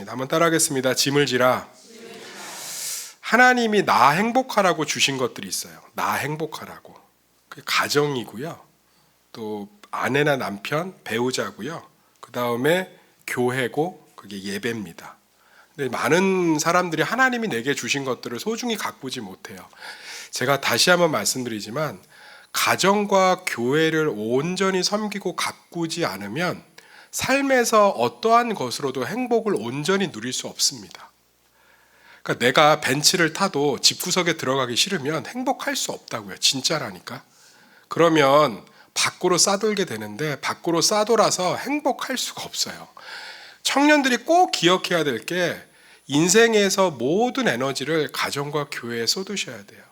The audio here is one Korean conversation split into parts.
한번 따라하겠습니다. 짐을 지라. 하나님이 나 행복하라고 주신 것들이 있어요. 나 행복하라고. 그게 가정이고요. 또 아내나 남편, 배우자고요. 그 다음에 교회고 그게 예배입니다. 근데 많은 사람들이 하나님이 내게 주신 것들을 소중히 가꾸지 못해요. 제가 다시 한번 말씀드리지만 가정과 교회를 온전히 섬기고 가꾸지 않으면 삶에서 어떠한 것으로도 행복을 온전히 누릴 수 없습니다. 그러니까 내가 벤츠를 타도 집구석에 들어가기 싫으면 행복할 수 없다고요. 진짜라니까. 그러면 밖으로 싸돌게 되는데 밖으로 싸돌아서 행복할 수가 없어요. 청년들이 꼭 기억해야 될 게 인생에서 모든 에너지를 가정과 교회에 쏟으셔야 돼요.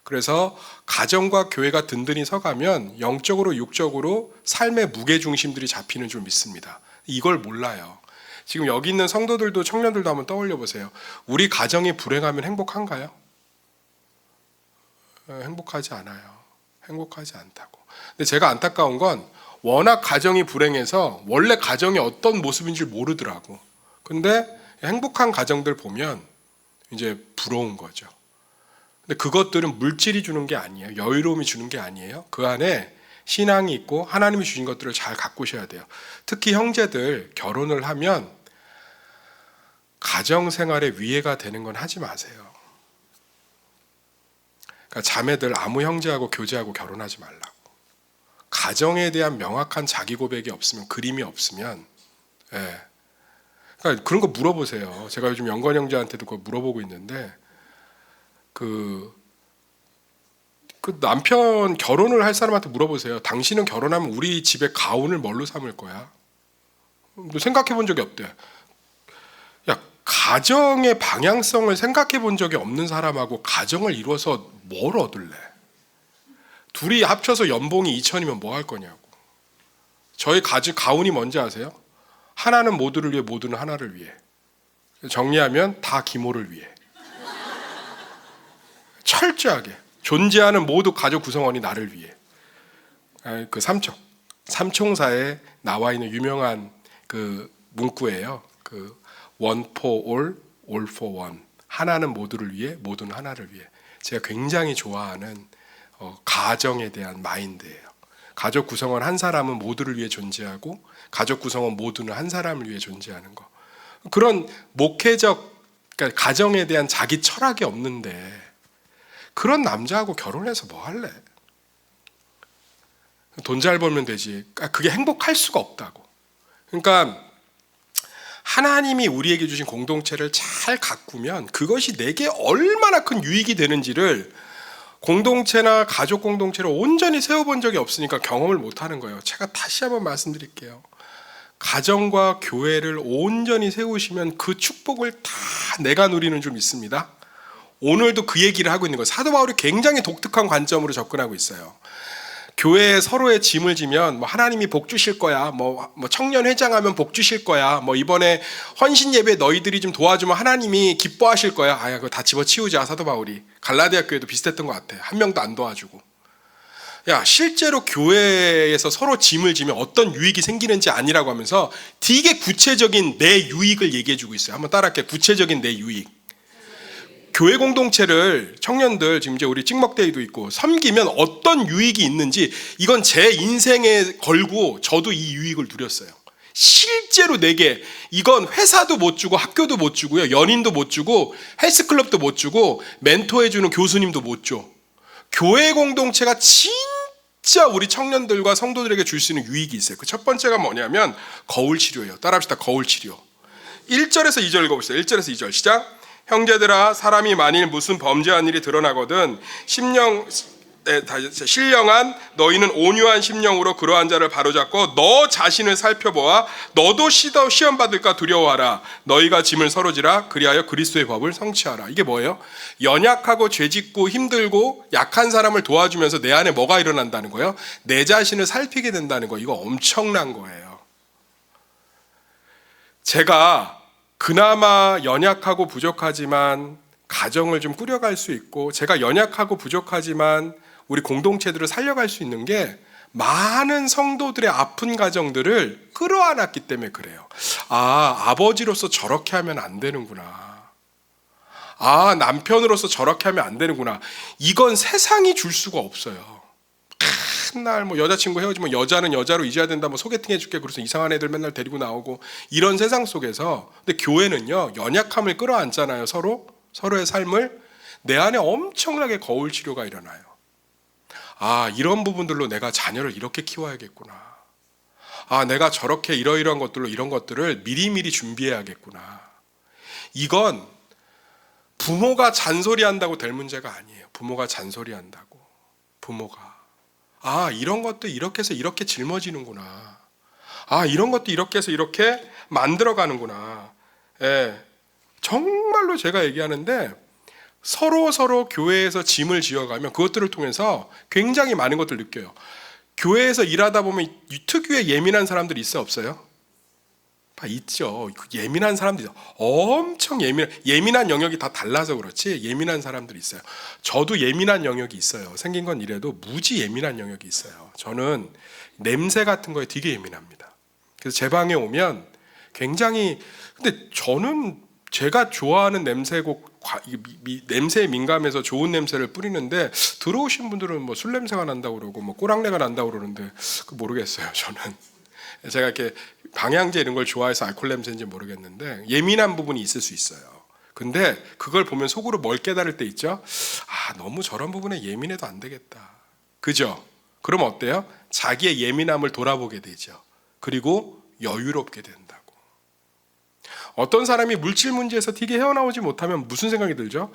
그래서 가정과 교회가 든든히 서가면 영적으로 육적으로 삶의 무게중심들이 잡히는 줄 믿습니다. 이걸 몰라요. 지금 여기 있는 성도들도 청년들도 한번 떠올려 보세요. 우리 가정이 불행하면 행복한가요? 행복하지 않아요. 행복하지 않다고. 근데 제가 안타까운 건 워낙 가정이 불행해서 원래 가정이 어떤 모습인지 모르더라고. 근데 행복한 가정들 보면 이제 부러운 거죠. 근데 그것들은 물질이 주는 게 아니에요. 여유로움이 주는 게 아니에요. 그 안에 신앙이 있고 하나님이 주신 것들을 잘 가꾸셔야 돼요. 특히 형제들 결혼을 하면 가정생활에 위해가 되는 건 하지 마세요. 그러니까 자매들 아무 형제하고 교제하고 결혼하지 말라고. 가정에 대한 명확한 자기 고백이 없으면, 그림이 없으면, 그러니까 그런 거 물어보세요. 제가 요즘 영건 형제한테도 그거 물어보고 있는데, 그 남편 결혼을 할 사람한테 물어보세요. 당신은 결혼하면 우리 집의 가훈을 뭘로 삼을 거야? 생각해 본 적이 없대. 야, 가정의 방향성을 생각해 본 적이 없는 사람하고 가정을 이루어서 뭘 얻을래? 둘이 합쳐서 연봉이 2천이면 뭐 할 거냐고. 저희 가훈이 뭔지 아세요? 하나는 모두를 위해, 모두는 하나를 위해. 정리하면 다 기모를 위해. 철저하게 존재하는 모두 가족 구성원이 나를 위해. 그 삼총사에 나와 있는 유명한 그 문구예요. 그 one for all, all for one. 하나는 모두를 위해, 모두는 하나를 위해. 제가 굉장히 좋아하는 가정에 대한 마인드예요. 가족 구성원 한 사람은 모두를 위해 존재하고 가족 구성원 모두는 한 사람을 위해 존재하는 거. 그런 목회적, 그러니까 가정에 대한 자기 철학이 없는데 그런 남자하고 결혼해서 뭐 할래? 돈 잘 벌면 되지. 그게 행복할 수가 없다고. 그러니까 하나님이 우리에게 주신 공동체를 잘 가꾸면 그것이 내게 얼마나 큰 유익이 되는지를 공동체나 가족 공동체를 온전히 세워본 적이 없으니까 경험을 못하는 거예요. 제가 다시 한번 말씀드릴게요. 가정과 교회를 온전히 세우시면 그 축복을 다 내가 누리는 줄 믿습니다. 오늘도 그 얘기를 하고 있는 거예요. 사도 바울이 굉장히 독특한 관점으로 접근하고 있어요. 교회에 서로의 짐을 지면 뭐 하나님이 복 주실 거야, 뭐 청년 회장하면 복 주실 거야, 뭐 이번에 헌신 예배 너희들이 좀 도와주면 하나님이 기뻐하실 거야. 그거 다 집어치우자. 사도 바울이 갈라디아 교회도 비슷했던 것 같아. 한 명도 안 도와주고. 야, 실제로 교회에서 서로 짐을 지면 어떤 유익이 생기는지 아니라고 하면서 되게 구체적인 내 유익을 얘기해주고 있어요. 한번 따라할게요. 구체적인 내 유익. 교회 공동체를 청년들 지금 이제 우리 찍먹데이도 있고 섬기면 어떤 유익이 있는지 이건 제 인생에 걸고 저도 이 유익을 누렸어요. 실제로 내게 이건 회사도 못 주고 학교도 못 주고요, 연인도 못 주고 헬스클럽도 못 주고 멘토해주는 교수님도 못 줘. 교회 공동체가 진짜 우리 청년들과 성도들에게 줄 수 있는 유익이 있어요. 그 첫 번째가 뭐냐면 거울 치료예요. 따라합시다. 거울 치료. 1절에서 2절 읽어보세요. 1절에서 2절 시작. 형제들아, 사람이 만일 무슨 범죄한 일이 드러나거든 신령한 너희는 온유한 심령으로 그러한 자를 바로잡고 너 자신을 살펴보아 너도 시험 받을까 두려워하라. 너희가 짐을 서로 지라. 그리하여 그리스도의 법을 성취하라. 이게 뭐예요? 연약하고 죄짓고 힘들고 약한 사람을 도와주면서 내 안에 뭐가 일어난다는 거예요? 내 자신을 살피게 된다는 거. 이거 엄청난 거예요. 제가 그나마 연약하고 부족하지만 가정을 좀 꾸려갈 수 있고, 제가 연약하고 부족하지만 우리 공동체들을 살려갈 수 있는 게 많은 성도들의 아픈 가정들을 끌어안았기 때문에 그래요. 아버지로서 저렇게 하면 안 되는구나. 남편으로서 저렇게 하면 안 되는구나. 이건 세상이 줄 수가 없어요. 맨날 뭐 여자친구 헤어지면 여자는 여자로 잊어야 된다, 뭐 소개팅 해줄게, 그래서 이상한 애들 맨날 데리고 나오고 이런 세상 속에서, 근데 교회는요 연약함을 끌어안잖아요. 서로의 삶을. 내 안에 엄청나게 거울 치료가 일어나요. 이런 부분들로 내가 자녀를 이렇게 키워야겠구나. 내가 저렇게 이러이러한 것들로 이런 것들을 미리미리 준비해야겠구나. 이건 부모가 잔소리한다고 될 문제가 아니에요. 부모가 잔소리한다고, 부모가 이런 것도 이렇게 해서 이렇게 짊어지는구나. 이런 것도 이렇게 해서 이렇게 만들어가는구나. 정말로 제가 얘기하는데, 서로 교회에서 짐을 지어가면 그것들을 통해서 굉장히 많은 것들을 느껴요. 교회에서 일하다 보면 특유의 예민한 사람들이 있어요, 없어요? 있죠. 예민한 사람들이 엄청 예민한 영역이 다 달라서 그렇지 예민한 사람들이 있어요. 저도 예민한 영역이 있어요. 생긴 건 이래도 무지 예민한 영역이 있어요. 저는 냄새 같은 거에 되게 예민합니다. 그래서 제 방에 오면 굉장히, 근데 저는 제가 좋아하는 냄새고 냄새에 민감해서 좋은 냄새를 뿌리는데, 들어오신 분들은 뭐 술 냄새가 난다고 그러고 뭐 꼬랑내가 난다고 그러는데 모르겠어요. 저는 제가 이렇게 방향제 이런 걸 좋아해서 알코올 냄새인지 모르겠는데 예민한 부분이 있을 수 있어요. 근데 그걸 보면 속으로 뭘 깨달을 때 있죠. 너무 저런 부분에 예민해도 안 되겠다. 그죠? 그럼 어때요? 자기의 예민함을 돌아보게 되죠. 그리고 여유롭게 된다고. 어떤 사람이 물질 문제에서 되게 헤어나오지 못하면 무슨 생각이 들죠?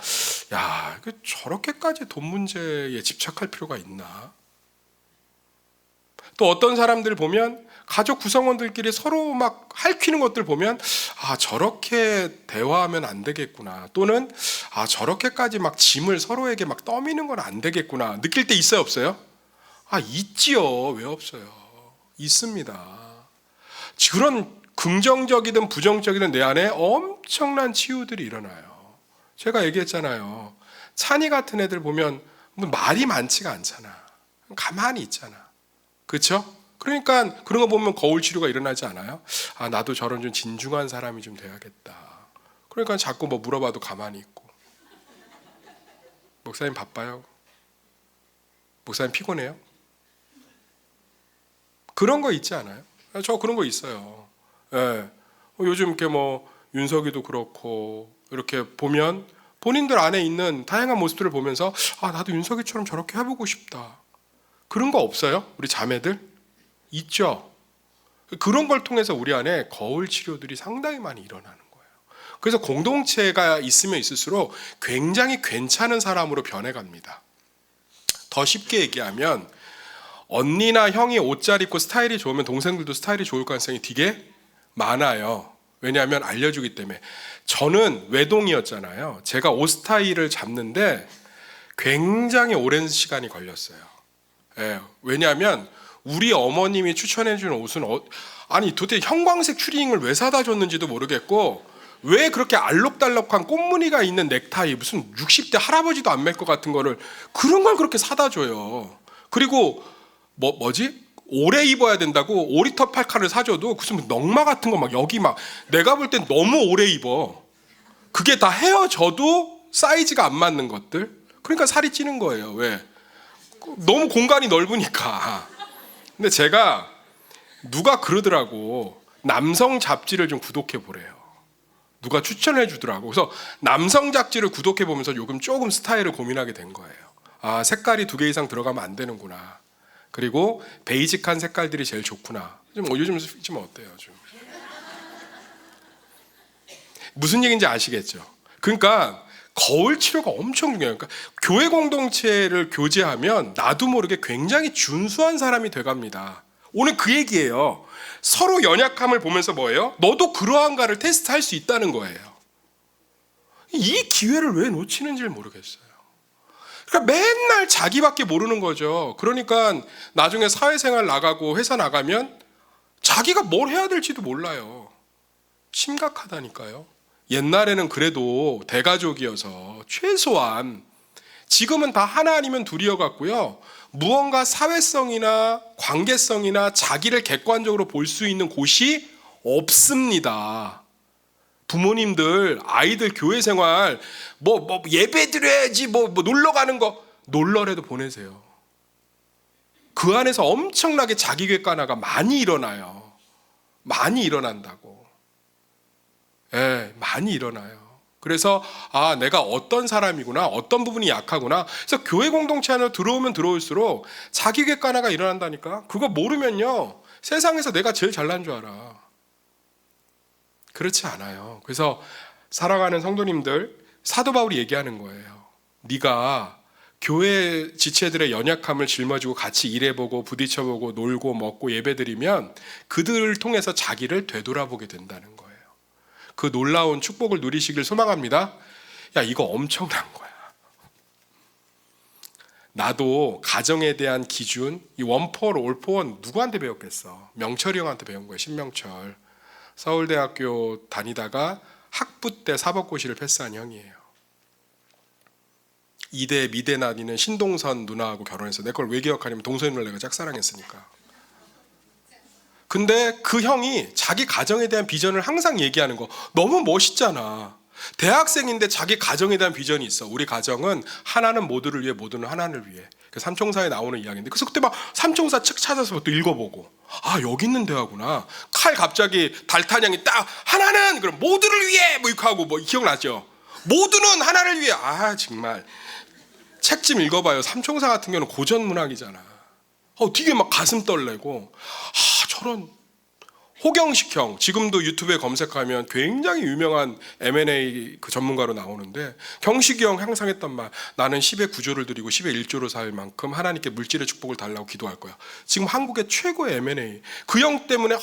저렇게까지 돈 문제에 집착할 필요가 있나? 또 어떤 사람들 보면 가족 구성원들끼리 서로 막 핥히는 것들 보면 저렇게 대화하면 안 되겠구나. 또는 저렇게까지 막 짐을 서로에게 막 떠미는 건 안 되겠구나. 느낄 때 있어요, 없어요? 있지요. 왜 없어요? 있습니다. 그런 긍정적이든 부정적이든 내 안에 엄청난 치유들이 일어나요. 제가 얘기했잖아요. 찬이 같은 애들 보면 말이 많지가 않잖아. 가만히 있잖아. 그렇죠? 그러니까 그런 거 보면 거울 치료가 일어나지 않아요? 나도 저런 좀 진중한 사람이 좀 돼야겠다. 그러니까 자꾸 뭐 물어봐도 가만히 있고. 목사님 바빠요? 목사님 피곤해요? 그런 거 있지 않아요? 저 그런 거 있어요. 요즘 이렇게 뭐 윤석이도 그렇고 이렇게 보면 본인들 안에 있는 다양한 모습들을 보면서 나도 윤석이처럼 저렇게 해보고 싶다. 그런 거 없어요? 우리 자매들? 있죠. 그런 걸 통해서 우리 안에 거울 치료들이 상당히 많이 일어나는 거예요. 그래서 공동체가 있으면 있을수록 굉장히 괜찮은 사람으로 변해갑니다. 더 쉽게 얘기하면 언니나 형이 옷 잘 입고 스타일이 좋으면 동생들도 스타일이 좋을 가능성이 되게 많아요. 왜냐하면 알려주기 때문에. 저는 외동이었잖아요. 제가 옷 스타일을 잡는데 굉장히 오랜 시간이 걸렸어요. 왜냐하면 우리 어머님이 추천해주는 옷은 도대체 형광색 추리닝을 왜 사다 줬는지도 모르겠고, 왜 그렇게 알록달록한 꽃무늬가 있는 넥타이, 무슨 60대 할아버지도 안 맬 것 같은 거를 그런 걸 그렇게 사다 줘요. 그리고 오래 입어야 된다고 5리터 팔카를 사줘도 무슨 넝마 같은 거 막 여기 막 내가 볼 땐 너무 오래 입어. 그게 다 헤어져도 사이즈가 안 맞는 것들. 그러니까 살이 찌는 거예요. 왜? 너무 공간이 넓으니까. 근데 제가 누가 그러더라고. 남성 잡지를 좀 구독해 보래요. 누가 추천해 주더라고. 그래서 남성 잡지를 구독해 보면서 요즘 조금 스타일을 고민하게 된 거예요. 색깔이 2개 이상 들어가면 안 되는구나. 그리고 베이직한 색깔들이 제일 좋구나. 요즘 좀 어때요? 좀. 무슨 얘기인지 아시겠죠? 그러니까 거울 치료가 엄청 중요해요. 그러니까 교회 공동체를 교제하면 나도 모르게 굉장히 준수한 사람이 돼갑니다. 오늘 그 얘기예요. 서로 연약함을 보면서 뭐예요? 너도 그러한가를 테스트할 수 있다는 거예요. 이 기회를 왜 놓치는지를 모르겠어요. 그러니까 맨날 자기밖에 모르는 거죠. 그러니까 나중에 사회생활 나가고 회사 나가면 자기가 뭘 해야 될지도 몰라요. 심각하다니까요. 옛날에는 그래도 대가족이어서 최소한, 지금은 다 하나 아니면 둘이어 갖고요. 무언가 사회성이나 관계성이나 자기를 객관적으로 볼 수 있는 곳이 없습니다. 부모님들 아이들 교회 생활 뭐 예배 드려야지 뭐 놀러 가는 거 놀러라도 보내세요. 그 안에서 엄청나게 자기 객관화가 많이 일어나요. 많이 일어난다고. 예, 많이 일어나요. 그래서 내가 어떤 사람이구나, 어떤 부분이 약하구나. 그래서 교회 공동체 안으로 들어오면 들어올수록 자기 객관화가 일어난다니까. 그거 모르면요, 세상에서 내가 제일 잘난 줄 알아. 그렇지 않아요. 그래서 사랑하는 성도님들, 사도 바울이 얘기하는 거예요. 네가 교회 지체들의 연약함을 짊어지고 같이 일해보고 부딪혀보고 놀고 먹고 예배드리면 그들을 통해서 자기를 되돌아보게 된다는 거예요. 그 놀라운 축복을 누리시길 소망합니다. 야, 이거 엄청난 거야. 나도 가정에 대한 기준, 이 원포원, 올포원 누구한테 배웠겠어? 명철이 형한테 배운 거예요. 신명철. 서울대학교 다니다가 학부 때 사법고시를 패스한 형이에요. 이대 미대 다니는 신동선 누나하고 결혼해서 내 걸 왜 기억하냐면 동선 누나를 내가 짝사랑했으니까. 근데 그 형이 자기 가정에 대한 비전을 항상 얘기하는 거 너무 멋있잖아. 대학생인데 자기 가정에 대한 비전이 있어. 우리 가정은 하나는 모두를 위해, 모두는 하나를 위해. 그 삼총사에 나오는 이야기인데, 그래서 그때 막 삼총사 책 찾아서 또 읽어보고, 여기 있는 대화구나. 칼 갑자기 달타냥이 딱 하나는 그럼 모두를 위해 뭐 이렇게 하고, 뭐 기억나죠? 모두는 하나를 위해. 정말 책 좀 읽어봐요. 삼총사 같은 경우는 고전 문학이잖아. 되게 막 가슴 떨리고, 저런 호경식 형, 지금도 유튜브에 검색하면 굉장히 유명한 M&A 그 전문가로 나오는데, 경식이 형 항상 했던 말, 나는 10의 9조를 드리고 10의 1조로 살 만큼 하나님께 물질의 축복을 달라고 기도할 거야. 지금 한국의 최고의 M&A. 그 형 때문에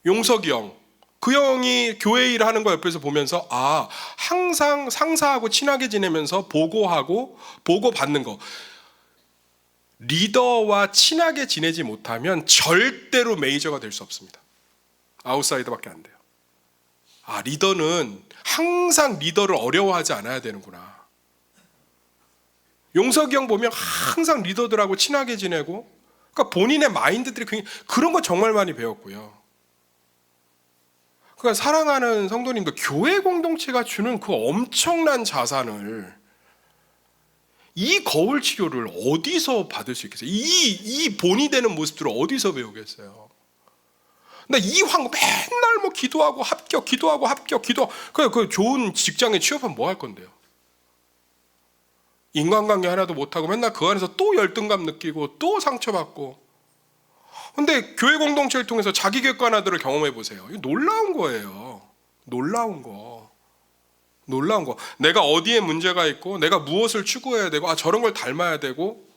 용석이 형, 그 형이 교회 일을 하는 거 옆에서 보면서 항상 상사하고 친하게 지내면서 보고하고 보고받는 거. 리더와 친하게 지내지 못하면 절대로 메이저가 될 수 없습니다. 아웃사이더밖에 안 돼요. 리더는 항상 리더를 어려워하지 않아야 되는구나. 용석이 형 보면 항상 리더들하고 친하게 지내고, 그러니까 본인의 마인드들이 굉장히, 그런 거 정말 많이 배웠고요. 그러니까 사랑하는 성도님들, 교회 공동체가 주는 그 엄청난 자산을, 이 거울 치료를 어디서 받을 수 있겠어요? 이 본이 되는 모습들을 어디서 배우겠어요? 근데 이 맨날 뭐 기도하고 합격, 기도하고 합격, 그 좋은 직장에 취업하면 뭐 할 건데요? 인간관계 하나도 못하고 맨날 그 안에서 또 열등감 느끼고 또 상처받고. 근데 교회 공동체를 통해서 자기 객관화들을 경험해 보세요. 이거 놀라운 거예요. 놀라운 거. 내가 어디에 문제가 있고, 내가 무엇을 추구해야 되고, 저런 걸 닮아야 되고.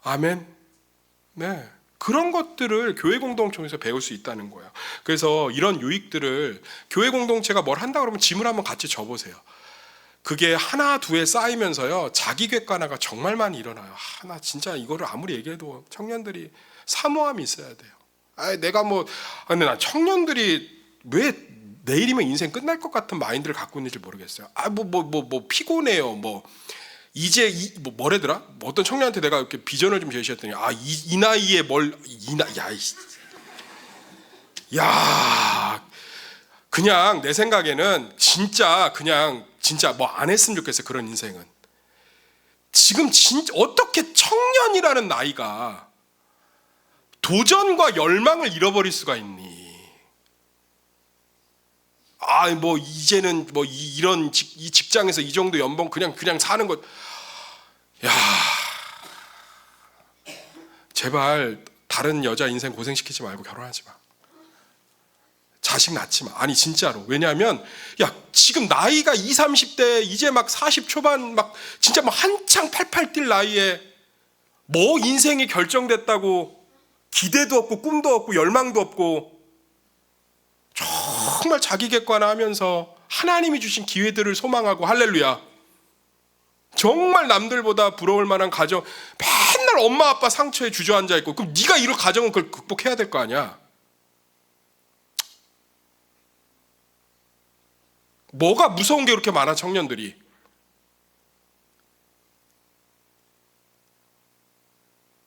아멘. 네. 그런 것들을 교회 공동체에서 배울 수 있다는 거예요. 그래서 이런 유익들을, 교회 공동체가 뭘 한다 그러면 짐을 한번 같이 져보세요. 그게 하나 두에 쌓이면서요, 자기 객관화가 정말 많이 일어나요. 나 진짜 이거를 아무리 얘기해도 청년들이 사모함이 있어야 돼요. 내가 근데 난 청년들이 왜 내일이면 인생 끝날 것 같은 마인드를 갖고 있는지 모르겠어요. 피곤해요. 이제 뭐래더라? 어떤 청년한테 내가 이렇게 비전을 좀 제시했더니, 이 나이에 그냥 내 생각에는 진짜 뭐 안 했으면 좋겠어요. 그런 인생은. 지금 진짜 어떻게 청년이라는 나이가 도전과 열망을 잃어버릴 수가 있니? 이제는 이런 이 직장에서 이 정도 연봉 그냥 사는 것. 제발 다른 여자 인생 고생시키지 말고 결혼하지 마. 자식 낳지 마. 진짜로. 왜냐하면 지금 나이가 20, 30대 이제 막 40 초반 진짜 한창 팔팔 뛸 나이에 뭐 인생이 결정됐다고 기대도 없고 꿈도 없고 열망도 없고, 정말 자기 객관화하면서 하나님이 주신 기회들을 소망하고, 할렐루야, 정말 남들보다 부러울 만한 가정, 맨날 엄마 아빠 상처에 주저앉아 있고, 그럼 네가 이런 가정은 그걸 극복해야 될 거 아니야. 뭐가 무서운 게 그렇게 많아, 청년들이.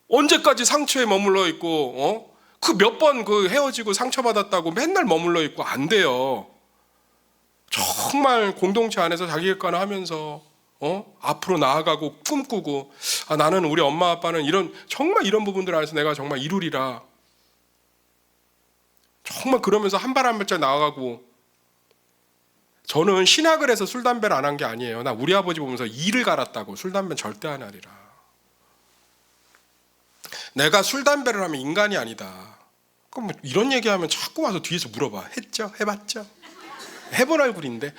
언제까지 상처에 머물러 있고, 그 몇 번 그 헤어지고 상처받았다고 맨날 머물러 있고 안 돼요. 정말 공동체 안에서 자기 객관화 하면서 앞으로 나아가고 꿈꾸고, 나는 우리 엄마 아빠는 정말 이런 부분들 안에서 내가 정말 이루리라. 정말 그러면서 한 발 한 발짝 나아가고. 저는 신학을 해서 술 담배를 안 한 게 아니에요. 나 우리 아버지 보면서 이를 갈았다고. 술 담배는 절대 안 하리라. 내가 술 담배를 하면 인간이 아니다. 그럼 뭐 이런 얘기하면 자꾸 와서 뒤에서 물어봐. 했죠? 해봤죠? 해본 얼굴인데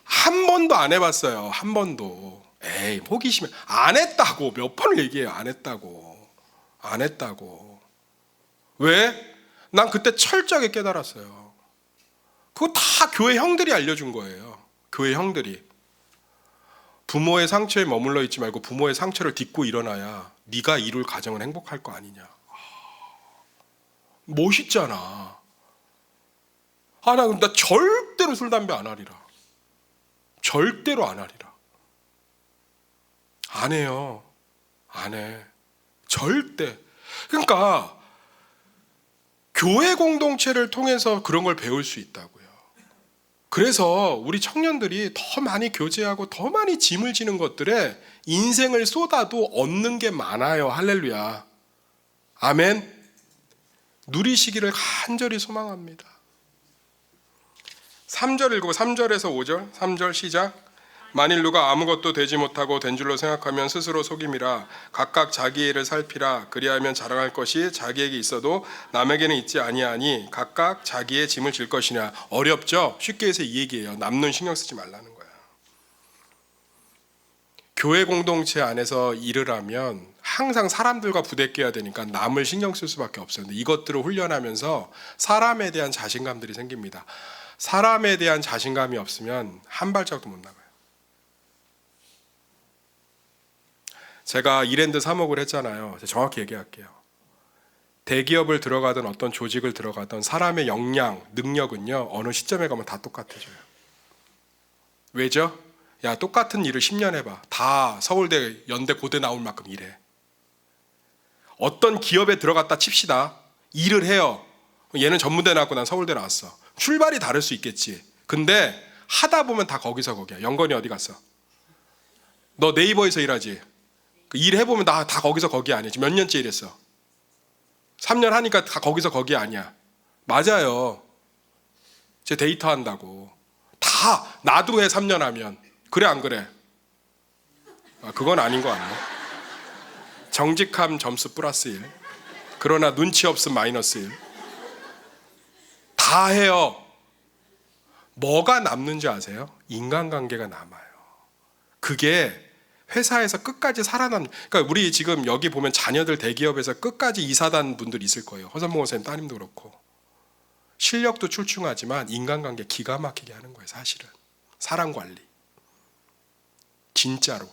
한 번도 안 해봤어요. 한 번도. 에이, 호기심에 안 했다고. 몇 번을 얘기해요. 안 했다고. 안 했다고. 왜? 난 그때 철저하게 깨달았어요. 그거 다 교회 형들이 알려준 거예요. 교회 형들이. 부모의 상처에 머물러 있지 말고 부모의 상처를 딛고 일어나야 네가 이룰 가정은 행복할 거 아니냐. 멋있잖아. 나 절대로 술 담배 안 하리라. 절대로 안 하리라. 안 해요. 안 해. 절대. 그러니까 교회 공동체를 통해서 그런 걸 배울 수 있다고요. 그래서 우리 청년들이 더 많이 교제하고 더 많이 짐을 지는 것들에 인생을 쏟아도 얻는 게 많아요. 할렐루야. 아멘. 누리시기를 간절히 소망합니다. 3절 읽고 3절에서 5절. 3절 시작. 만일 누가 아무것도 되지 못하고 된 줄로 생각하면 스스로 속임이라. 각각 자기 일을 살피라. 그리하면 자랑할 것이 자기에게 있어도 남에게는 있지 아니하니 각각 자기의 짐을 질 것이냐. 어렵죠? 쉽게 해서 이 얘기예요. 남는 신경 쓰지 말라는 거야. 교회 공동체 안에서 일을 하면 항상 사람들과 부대껴야 되니까 남을 신경 쓸 수밖에 없어요. 근데 이것들을 훈련하면서 사람에 대한 자신감들이 생깁니다. 사람에 대한 자신감이 없으면 한 발짝도 못 나가요. 제가 이랜드 3억을 했잖아요. 정확히 얘기할게요. 대기업을 들어가든 어떤 조직을 들어가든 사람의 역량, 능력은요, 어느 시점에 가면 다 똑같아져요. 왜죠? 야, 똑같은 일을 10년 해봐. 다 서울대, 연대, 고대 나올 만큼 일해. 어떤 기업에 들어갔다 칩시다. 일을 해요. 얘는 전문대 나왔고 난 서울대 나왔어. 출발이 다를 수 있겠지. 근데 하다 보면 다 거기서 거기야. 영건이 어디 갔어? 너 네이버에서 일하지? 일해보면 다 거기서 거기 아니야. 지금 몇 년째 일했어? 3년 하니까 다 거기서 거기 아니야. 맞아요. 제 데이터 한다고. 다 나도 해 3년 하면. 그래 안 그래? 그건 아닌 거 아니야? 정직함 점수 플러스 1. 그러나 눈치 없음 마이너스 1. 다 해요. 뭐가 남는지 아세요? 인간관계가 남아요. 그게 회사에서 끝까지 그러니까 우리 지금 여기 보면 자녀들 대기업에서 끝까지 이사단 분들 있을 거예요. 허선봉 선생님 따님도 그렇고. 실력도 출중하지만 인간관계 기가 막히게 하는 거예요. 사실은. 사람 관리. 진짜로.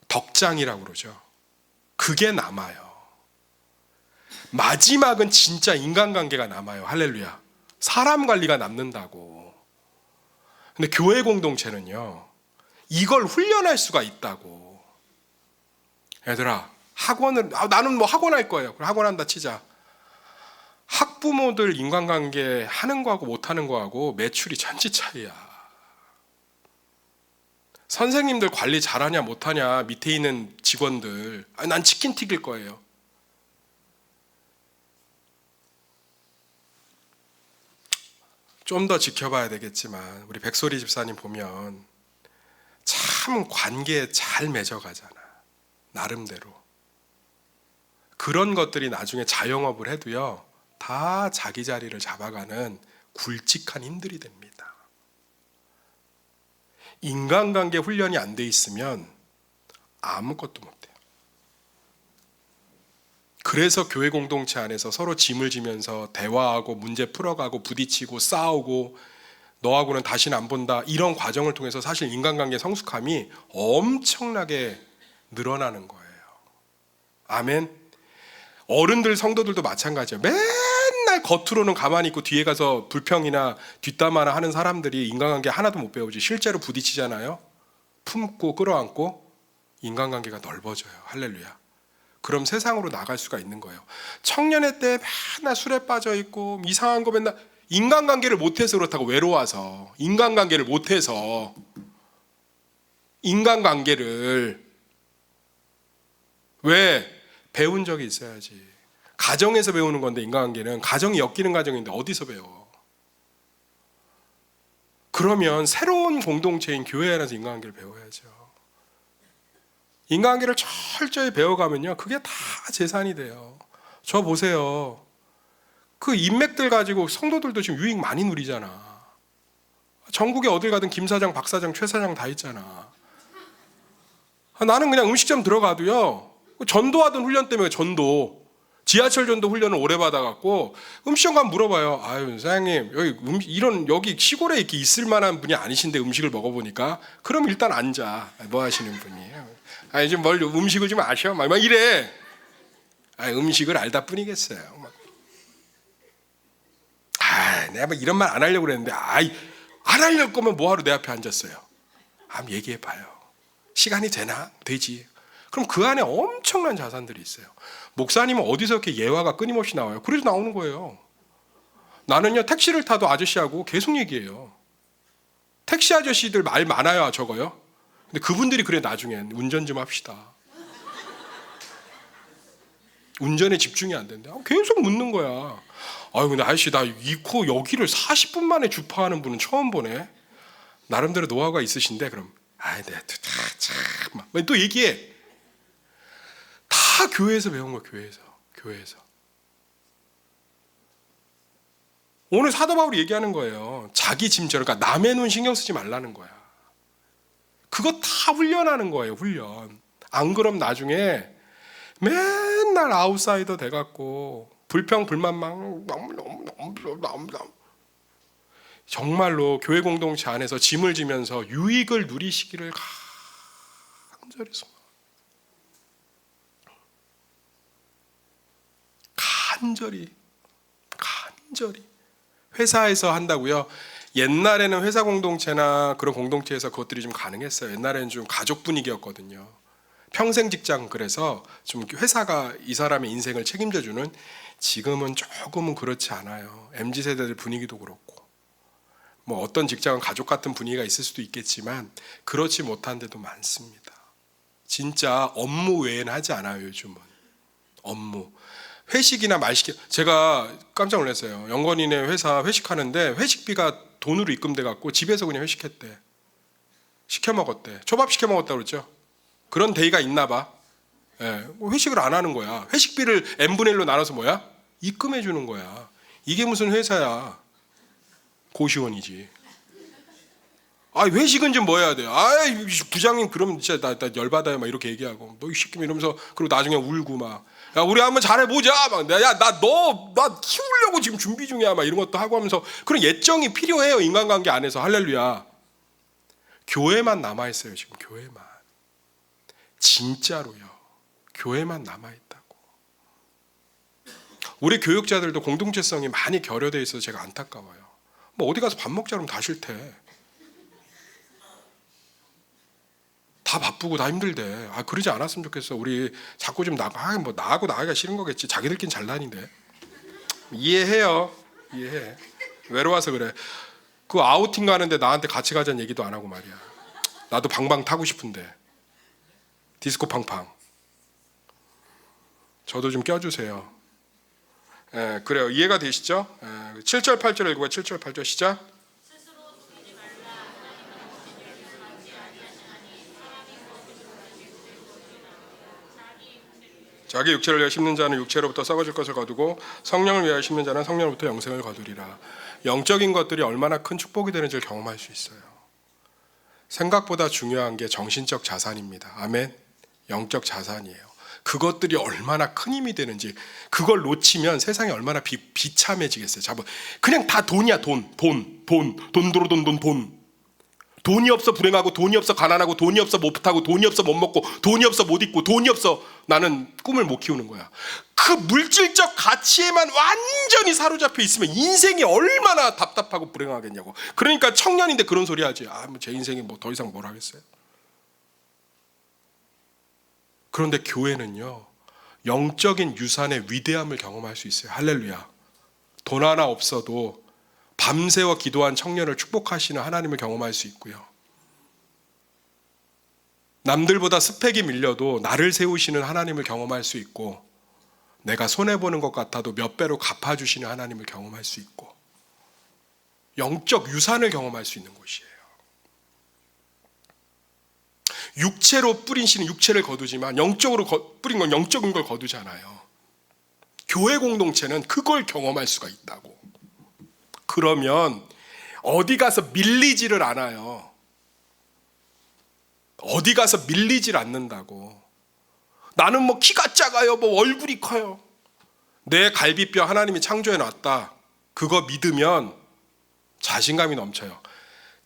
덕장이라고 그러죠. 그게 남아요. 마지막은 진짜 인간관계가 남아요. 할렐루야. 사람 관리가 남는다고. 근데 교회 공동체는요, 이걸 훈련할 수가 있다고. 얘들아, 나는 뭐 학원 할 거예요. 그럼 학원 한다 치자. 학부모들 인간관계 하는 거하고 못하는 거하고 매출이 천지 차이야. 선생님들 관리 잘하냐 못하냐, 밑에 있는 직원들, 난 치킨 튀길 거예요. 좀 더 지켜봐야 되겠지만 우리 백소리 집사님 보면 참 관계 잘 맺어가잖아. 나름대로. 그런 것들이 나중에 자영업을 해도요, 다 자기 자리를 잡아가는 굵직한 힘들이 됩니다. 인간관계 훈련이 안 돼 있으면 아무것도 못해요. 그래서 교회 공동체 안에서 서로 짐을 지면서 대화하고 문제 풀어가고 부딪히고 싸우고 너하고는 다시는 안 본다, 이런 과정을 통해서 사실 인간관계 성숙함이 엄청나게 늘어나는 거예요. 아멘. 어른들 성도들도 마찬가지예요. 맨날 맨날 겉으로는 가만히 있고 뒤에 가서 불평이나 뒷담화나 하는 사람들이 인간관계 하나도 못 배우지. 실제로 부딪히잖아요. 품고 끌어안고 인간관계가 넓어져요. 할렐루야. 그럼 세상으로 나갈 수가 있는 거예요. 청년의 때 맨날 술에 빠져 있고 이상한 거 맨날 인간관계를 못해서 그렇다고. 외로워서 인간관계를 못해서. 인간관계를 왜? 배운 적이 있어야지. 가정에서 배우는 건데 인간관계는 가정이 엮이는 가정인데 어디서 배워? 그러면 새로운 공동체인 교회 안에서 인간관계를 배워야죠. 인간관계를 철저히 배워가면요, 그게 다 재산이 돼요. 저 보세요. 그 인맥들 가지고 성도들도 지금 유익 많이 누리잖아. 전국에 어딜 가든 김 사장, 박 사장, 최 사장 다 있잖아. 나는 그냥 음식점 들어가도요, 전도하던 훈련 때문에 전도, 지하철 전도 훈련을 오래 받아갖고 음식점 가면 물어봐요. 아유 사장님, 여기 시골에 이렇게 있을 만한 분이 아니신데 음식을 먹어보니까. 그럼 일단 앉아. 뭐 하시는 분이에요? 아니 좀 뭘 음식을 좀 아셔? 막 이래. 아니 음식을 알다 뿐이겠어요. 내가 막 이런 말 안 하려고 그랬는데, 안 하려고 거면 뭐하러 내 앞에 앉았어요? 한번 얘기해봐요. 시간이 되나? 되지. 그럼 그 안에 엄청난 자산들이 있어요. 목사님은 어디서 이렇게 예화가 끊임없이 나와요? 그래서 나오는 거예요. 나는요, 택시를 타도 아저씨하고 계속 얘기해요. 택시 아저씨들 말 많아요, 적어요? 근데 그분들이 그래, 나중엔 운전 좀 합시다. 운전에 집중이 안 된다. 계속 묻는 거야. 아유, 근데 아저씨, 나 이코 여기를 40분 만에 주파하는 분은 처음 보네. 나름대로 노하우가 있으신데, 그럼. 내가 또 얘기해. 다 교회에서 배운 거야, 교회에서. 오늘 사도 바울이 얘기하는 거예요. 자기 짐처럼, 그러니까 남의 눈 신경 쓰지 말라는 거야. 그거 다 훈련하는 거예요, 훈련. 안 그럼 나중에 맨날 아웃사이더 돼갖고 불평 불만만 정말로 교회 공동체 안에서 짐을 지면서 유익을 누리시기를 간절히 소망합니다. 간절히. 회사에서 한다고요? 옛날에는 회사 공동체나 그런 공동체에서 그것들이 좀 가능했어요. 옛날에는 좀 가족 분위기였거든요. 평생 직장, 그래서 좀 회사가 이 사람의 인생을 책임져주는. 지금은 조금은 그렇지 않아요. MZ세대들 분위기도 그렇고, 뭐 어떤 직장은 가족 같은 분위기가 있을 수도 있겠지만 그렇지 못한 데도 많습니다. 진짜 업무 외에는 하지 않아요. 요즘은 업무, 회식이나 말시키. 제가 깜짝 놀랐어요. 영건이네 회사 회식하는데 회식비가 돈으로 입금돼 갖고 집에서 그냥 회식했대. 시켜 먹었대. 초밥 시켜 먹었다고 그랬죠. 그런 데이가 있나 봐. 회식을 안 하는 거야. 회식비를 n분의 1로 나눠서 뭐야? 입금해 주는 거야. 이게 무슨 회사야? 고시원이지. 회식은 좀 뭐 해야 돼? 부장님 그럼 진짜 나 열받아요. 막 이렇게 얘기하고, 너 이 새끼 이러면서, 그리고 나중에 울고 막, 야 우리 한번 잘해보자. 막, 야 나 키우려고 지금 준비 중이야. 막 이런 것도 하고 하면서 그런 예정이 필요해요. 인간관계 안에서. 할렐루야. 교회만 남아있어요. 지금 교회만. 진짜로요. 교회만 남아있다고. 우리 교육자들도 공동체성이 많이 결여되어 있어서 제가 안타까워요. 뭐 어디 가서 밥 먹자 그러면 다 싫대. 다 바쁘고 다 힘들대. 그러지 않았으면 좋겠어. 우리 자꾸 좀 나하고 나가기가 싫은 거겠지. 자기들끼리 잘나는데. 이해해요. 이해해. 외로워서 그래. 그 아우팅 가는데 나한테 같이 가자는 얘기도 안 하고 말이야. 나도 방방 타고 싶은데. 디스코 팡팡. 저도 좀 껴주세요. 그래요. 이해가 되시죠? 7절 8절 읽어봐요. 7절 8절 시작. 자기 육체를 위하여 심는 자는 육체로부터 썩어질 것을 거두고 성령을 위하여 심는 자는 성령으로부터 영생을 거두리라. 영적인 것들이 얼마나 큰 축복이 되는지를 경험할 수 있어요. 생각보다 중요한 게 정신적 자산입니다. 아멘. 영적 자산이에요. 그것들이 얼마나 큰 힘이 되는지. 그걸 놓치면 세상이 얼마나 비참해지겠어요. 그냥 다 돈이야. 돈. 돈이 없어 불행하고, 돈이 없어 가난하고, 돈이 없어 못하고, 돈이 없어 못 먹고, 돈이 없어 못 입고, 돈이 없어 나는 꿈을 못 키우는 거야. 그 물질적 가치에만 완전히 사로잡혀 있으면 인생이 얼마나 답답하고 불행하겠냐고. 그러니까 청년인데 그런 소리 하지. 뭐 제 인생이 뭐 더 이상 뭘 하겠어요. 그런데 교회는요, 영적인 유산의 위대함을 경험할 수 있어요. 할렐루야. 돈 하나 없어도 밤새워 기도한 청년을 축복하시는 하나님을 경험할 수 있고요. 남들보다 스펙이 밀려도 나를 세우시는 하나님을 경험할 수 있고, 내가 손해보는 것 같아도 몇 배로 갚아주시는 하나님을 경험할 수 있고, 영적 유산을 경험할 수 있는 곳이에요. 육체로 뿌린 씨는 육체를 거두지만 영적으로 뿌린 건 영적인 걸 거두잖아요. 교회 공동체는 그걸 경험할 수가 있다고. 그러면 어디 가서 밀리지를 않아요. 어디 가서 밀리질 않는다고. 나는 뭐 키가 작아요, 뭐 얼굴이 커요. 내 갈비뼈 하나님이 창조해 놨다. 그거 믿으면 자신감이 넘쳐요.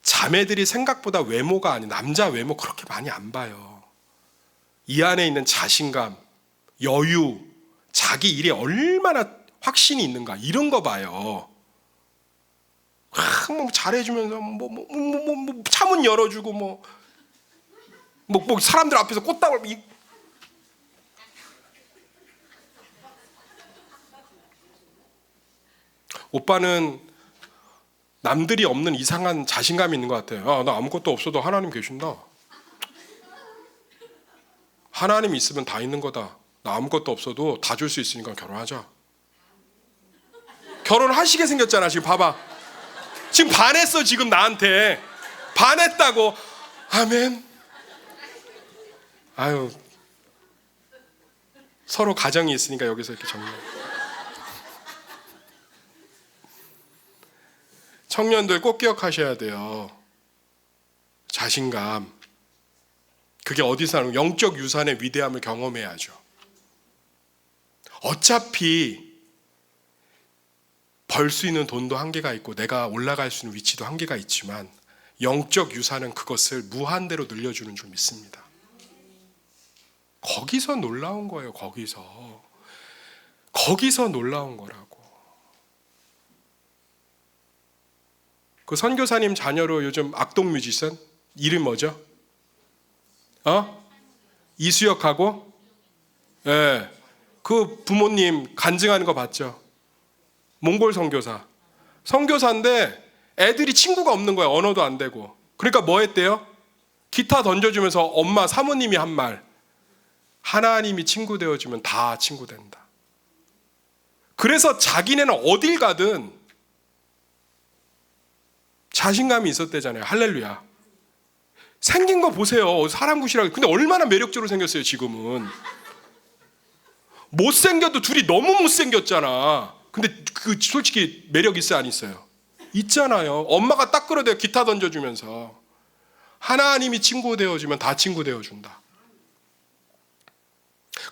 자매들이 생각보다 외모가 아닌 남자 외모 그렇게 많이 안 봐요. 이 안에 있는 자신감, 여유, 자기 일에 얼마나 확신이 있는가 이런 거 봐요. 뭐 잘해주면서 뭐 차문 열어주고 뭐 사람들 앞에서 꽃다발 오빠는 남들이 없는 이상한 자신감이 있는 것 같아요. 나 아무것도 없어도 하나님 계신다. 하나님 있으면 다 있는 거다. 나 아무것도 없어도 다 줄 수 있으니까 결혼하자. 결혼하시게 생겼잖아. 지금 봐봐. 지금 반했어. 지금 나한테 반했다고. 아멘. 아유, 서로 가정이 있으니까 여기서 이렇게 정리해. 청년들 꼭 기억하셔야 돼요. 자신감. 그게 어디서 나는 영적 유산의 위대함을 경험해야죠. 어차피 벌 수 있는 돈도 한계가 있고 내가 올라갈 수 있는 위치도 한계가 있지만 영적 유산은 그것을 무한대로 늘려주는 줄 믿습니다. 거기서 놀라운 거예요. 거기서 놀라운 거라고. 그 선교사님 자녀로 요즘 악동 뮤지션 이름 뭐죠? 이수혁하고 그 부모님 간증하는 거 봤죠? 몽골 선교사인데 애들이 친구가 없는 거야. 언어도 안 되고. 그러니까 뭐 했대요? 기타 던져주면서 엄마 사모님이 한 말, 하나님이 친구 되어주면 다 친구 된다. 그래서 자기네는 어딜 가든 자신감이 있었대잖아요. 할렐루야. 생긴 거 보세요. 사람 굿이라고. 근데 얼마나 매력적으로 생겼어요. 지금은 못생겨도 둘이 너무 못생겼잖아. 근데 그 솔직히 매력 있어요, 안 있어요? 있잖아요. 엄마가 딱 끌어대요. 기타 던져주면서 하나님이 친구 되어주면 다 친구 되어준다.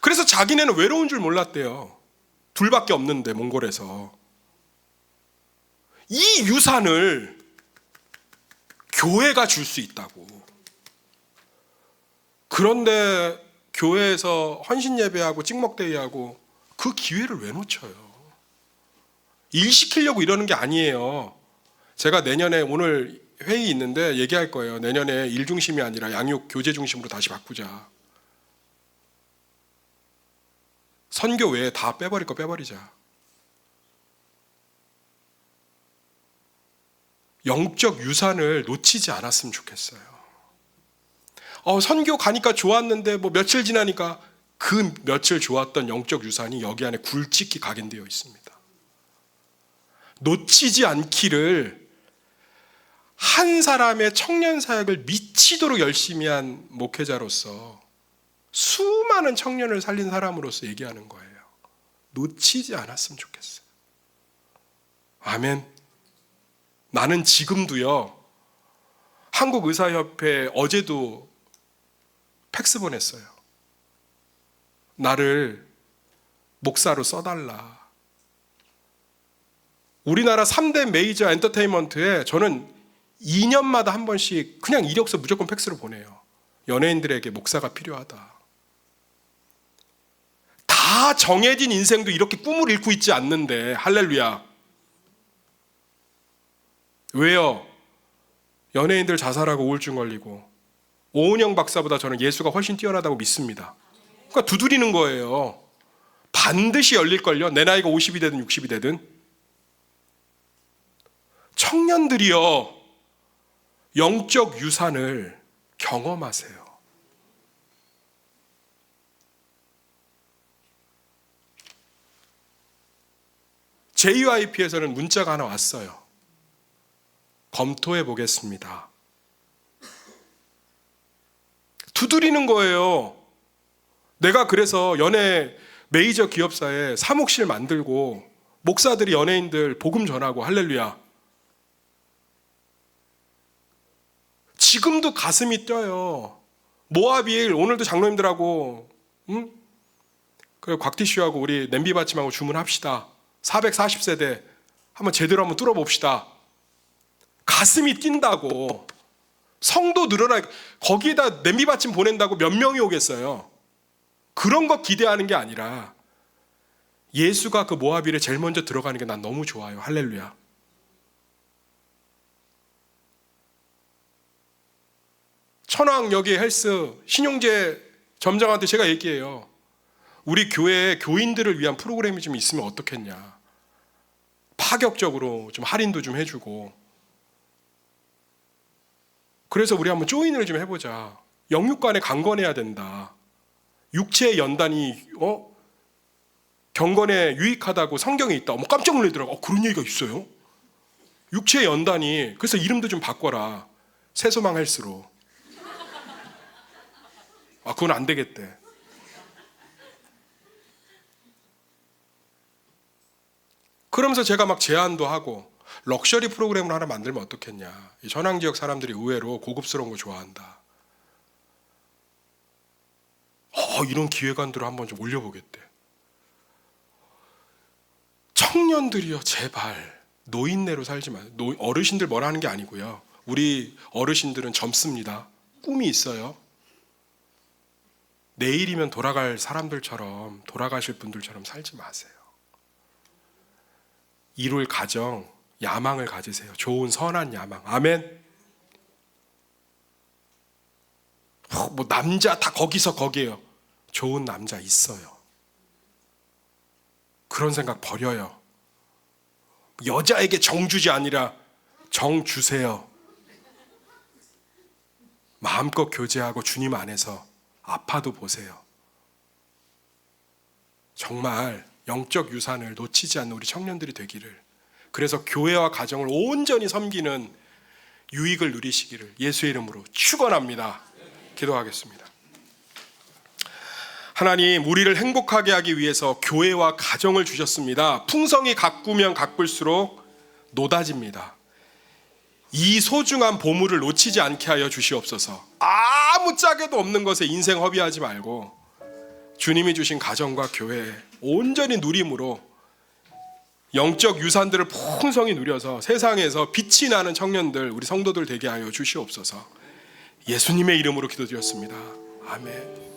그래서 자기네는 외로운 줄 몰랐대요. 둘밖에 없는데 몽골에서. 이 유산을 교회가 줄 수 있다고. 그런데 교회에서 헌신 예배하고 찍먹대회하고 그 기회를 왜 놓쳐요? 일 시키려고 이러는 게 아니에요. 제가 내년에 오늘 회의 있는데 얘기할 거예요. 내년에 일 중심이 아니라 양육 교제 중심으로 다시 바꾸자. 선교 외에 다 빼버릴 거 빼버리자. 영적 유산을 놓치지 않았으면 좋겠어요. 선교 가니까 좋았는데 뭐 며칠 지나니까 그 며칠 좋았던 영적 유산이 여기 안에 굵직히 각인되어 있습니다. 놓치지 않기를 한 사람의 청년 사역을 미치도록 열심히 한 목회자로서 수많은 청년을 살린 사람으로서 얘기하는 거예요. 놓치지 않았으면 좋겠어요. 아멘. 나는 지금도요, 한국의사협회 어제도 팩스 보냈어요. 나를 목사로 써달라. 우리나라 3대 메이저 엔터테인먼트에 저는 2년마다 한 번씩 그냥 이력서 무조건 팩스로 보내요. 연예인들에게 목사가 필요하다. 다 정해진 인생도 이렇게 꿈을 잃고 있지 않는데, 할렐루야. 왜요? 연예인들 자살하고 우울증 걸리고 오은영 박사보다 저는 예수가 훨씬 뛰어나다고 믿습니다. 그러니까 두드리는 거예요. 반드시 열릴걸요. 내 나이가 50이 되든 60이 되든. 청년들이여, 영적 유산을 경험하세요. JYP에서는 문자가 하나 왔어요. 검토해 보겠습니다. 두드리는 거예요. 내가 그래서 연예 메이저 기업사에 사목실 만들고 목사들이 연예인들 복음 전하고, 할렐루야. 지금도 가슴이 뛰어요. 모아비일 오늘도 장로님들하고 그래, 곽티슈하고 우리 냄비 받침하고 주문합시다. 440세대 한번 제대로 한번 뚫어봅시다. 가슴이 뛴다고. 성도 늘어나. 거기에다 냄비 받침 보낸다고 몇 명이 오겠어요? 그런 거 기대하는 게 아니라 예수가 그 모아비일에 제일 먼저 들어가는 게 난 너무 좋아요. 할렐루야. 천왕여기 헬스 신용재 점장한테 제가 얘기해요. 우리 교회에 교인들을 위한 프로그램이 좀 있으면 어떻겠냐. 파격적으로 좀 할인도 좀 해주고. 그래서 우리 한번 조인을 좀 해보자. 영육간에 강건해야 된다. 육체의 연단이 경건에 유익하다고 성경에 있다. 깜짝 놀라더라고. 그런 얘기가 있어요? 육체의 연단이. 그래서 이름도 좀 바꿔라. 새소망 헬스로. 그건 안 되겠대. 그러면서 제가 막 제안도 하고, 럭셔리 프로그램을 하나 만들면 어떻겠냐. 이 전황지역 사람들이 의외로 고급스러운 거 좋아한다. 이런 기획안들을 한번 좀 올려보겠대. 청년들이요, 제발 노인네로 살지 마요. 어르신들 뭐라 하는 게 아니고요. 우리 어르신들은 젊습니다. 꿈이 있어요. 내일이면 돌아갈 사람들처럼, 돌아가실 분들처럼 살지 마세요. 이룰 가정, 야망을 가지세요. 좋은 선한 야망. 아멘. 남자 다 거기서 거기에요. 좋은 남자 있어요. 그런 생각 버려요. 여자에게 정 주지 아니라 정 주세요. 마음껏 교제하고 주님 안에서 아파도 보세요. 정말 영적 유산을 놓치지 않는 우리 청년들이 되기를, 그래서 교회와 가정을 온전히 섬기는 유익을 누리시기를 예수의 이름으로 축원합니다. 기도하겠습니다. 하나님, 우리를 행복하게 하기 위해서 교회와 가정을 주셨습니다. 풍성이 가꾸면 가꿀수록 노다집니다. 이 소중한 보물을 놓치지 않게 하여 주시옵소서. 아무짝에도 없는 것에 인생 허비하지 말고 주님이 주신 가정과 교회 온전히 누림으로 영적 유산들을 풍성히 누려서 세상에서 빛이 나는 청년들, 우리 성도들 되게 하여 주시옵소서. 예수님의 이름으로 기도드렸습니다. 아멘.